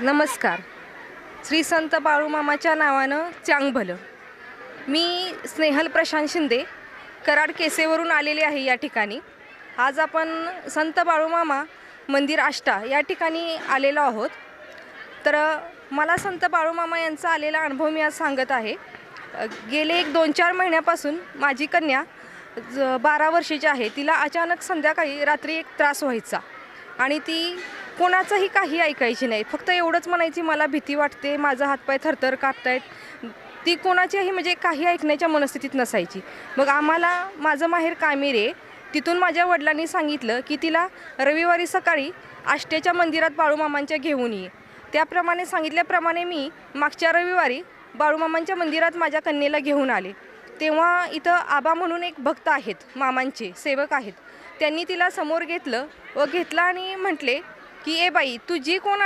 नमस्कार. श्री संत बाळूमामाच्या नावानं चांग भलं. मी स्नेहल प्रशांत शिंदे कराड केसेवरून आलेले आहे या ठिकाणी. आज आपण संत बाळूमामा मंदिर आष्टा या ठिकाणी आलेलो आहोत. तर मला संत बाळूमामा यांचा आलेला अनुभव मी आज सांगत आहे. गेले 2-4 महिन्यापासून माझी कन्या 12 वर्षाची आहे. तिला अचानक संध्याकाळी रात्री एक त्रास व्हायचा आणि ती कोणाचंही काही ऐकायची नाही. फक्त एवढंच म्हणायची, मला भीती वाटते, माझा हातपाय थरथर कापतायत. ती कोणाचीही म्हणजे काही ऐकण्याच्या मनस्थितीत नसायची. मग आम्हाला, माझं माहेर कामेरे, तिथून माझ्या वडिलांनी सांगितलं की तिला रविवारी सकाळी आष्टेच्या मंदिरात बाळूमामांच्या घेऊन ये. त्याप्रमाणे सांगितल्याप्रमाणे मी मागच्या रविवारी बाळूमामांच्या मंदिरात माझ्या कन्येला घेऊन आले. तेव्हा इथं आबा म्हणून एक भक्त आहेत, मामांचे सेवक आहेत. त्यांनी तिला समोर घेतलं आणि म्हटले की ए बाई, तू जी कोण